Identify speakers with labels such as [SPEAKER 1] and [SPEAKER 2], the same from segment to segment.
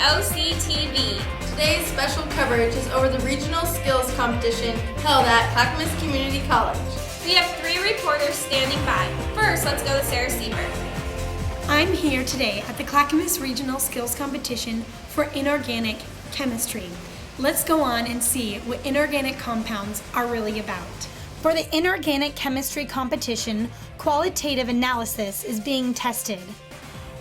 [SPEAKER 1] OCTV.
[SPEAKER 2] Today's special coverage is over the regional skills competition held at Clackamas Community College.
[SPEAKER 1] We have 3 reporters standing by. First, let's go to Sarah Sieber.
[SPEAKER 3] I'm here today at the Clackamas Regional Skills Competition for Inorganic Chemistry. Let's go on and see what inorganic compounds are really about. For the Inorganic Chemistry competition, qualitative analysis is being tested.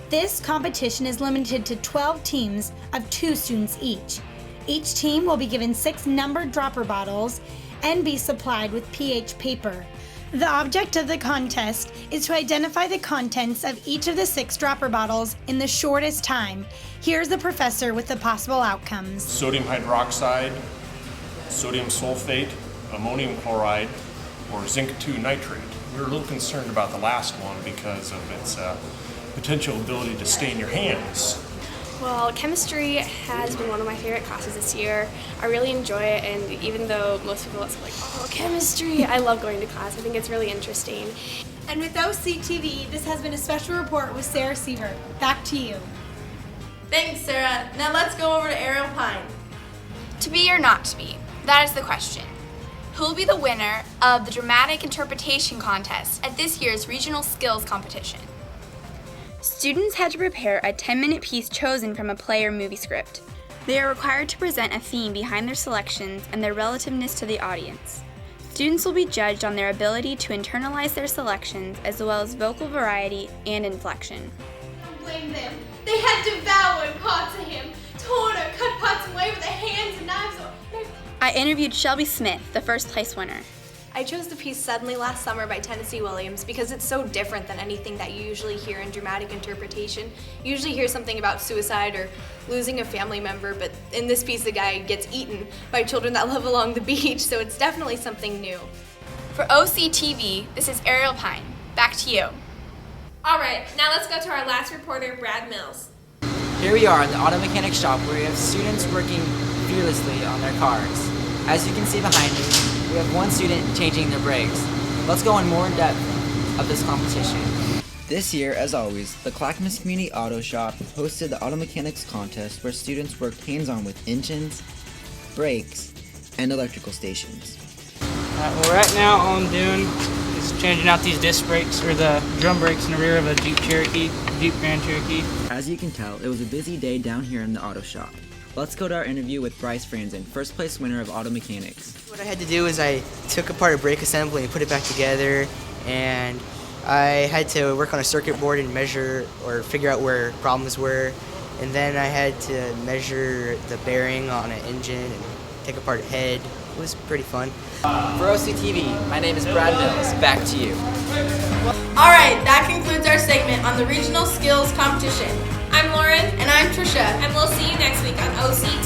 [SPEAKER 3] This competition is limited to 12 teams of 2 students each. Each team will be given 6 numbered dropper bottles and be supplied with pH paper. The object of the contest is to identify the contents of each of the 6 dropper bottles in the shortest time. Here's the professor with the possible outcomes.
[SPEAKER 4] Sodium hydroxide, sodium sulfate, ammonium chloride, or zinc 2 nitrate. We were a little concerned about the last one because of its potential ability to stain your hands.
[SPEAKER 5] Well, chemistry has been one of my favorite classes this year. I really enjoy it, and even though most people are like, oh, chemistry, I love going to class. I think it's really interesting.
[SPEAKER 3] And with OCTV, this has been a special report with Sarah Siever. Back to you.
[SPEAKER 2] Thanks, Sarah. Now let's go over to Ariel Pine.
[SPEAKER 6] To be or not to be? That is the question. Who will be the winner of the dramatic interpretation contest at this year's regional skills competition? Students had to prepare a 10-minute piece chosen from a play or movie script. They are required to present a theme behind their selections and their relativeness to the audience. Students will be judged on their ability to internalize their selections as well as vocal variety and inflection.
[SPEAKER 7] Don't blame them. They had devoured parts of him, torn or cut parts away with their hands and knives.
[SPEAKER 6] I interviewed Shelby Smith, the first place winner.
[SPEAKER 8] I chose the piece Suddenly Last Summer by Tennessee Williams because it's so different than anything that you usually hear in dramatic interpretation. You usually hear something about suicide or losing a family member, but in this piece the guy gets eaten by children that live along the beach, so it's definitely something new.
[SPEAKER 6] For OCTV, this is Ariel Pine. Back to you.
[SPEAKER 1] All right, now let's go to our last reporter, Brad Mills.
[SPEAKER 9] Here we are in the auto mechanic shop where we have students working fearlessly on their cars. As you can see behind me, we have one student changing their brakes. Let's go in more in depth of this competition.
[SPEAKER 10] This year, as always, the Clackamas Community Auto Shop hosted the Auto Mechanics Contest where students worked hands-on with engines, brakes, and electrical stations.
[SPEAKER 11] Well, right now all I'm doing is changing out these disc brakes or the drum brakes in the rear of a Jeep Grand Cherokee.
[SPEAKER 10] As you can tell, it was a busy day down here in the auto shop. Let's go to our interview with Bryce Franzen, first place winner of Auto Mechanics.
[SPEAKER 12] What I had to do is I took apart a brake assembly and put it back together, and I had to work on a circuit board and measure or figure out where problems were, and then I had to measure the bearing on an engine and take apart a head. It was pretty fun.
[SPEAKER 9] For OCTV, my name is Brad Mills. Back to you.
[SPEAKER 2] All right, that concludes our segment on the regional skills competition.
[SPEAKER 1] I'm Lauren.
[SPEAKER 2] And I'm Trisha.
[SPEAKER 1] And we'll see you next week on OCTV.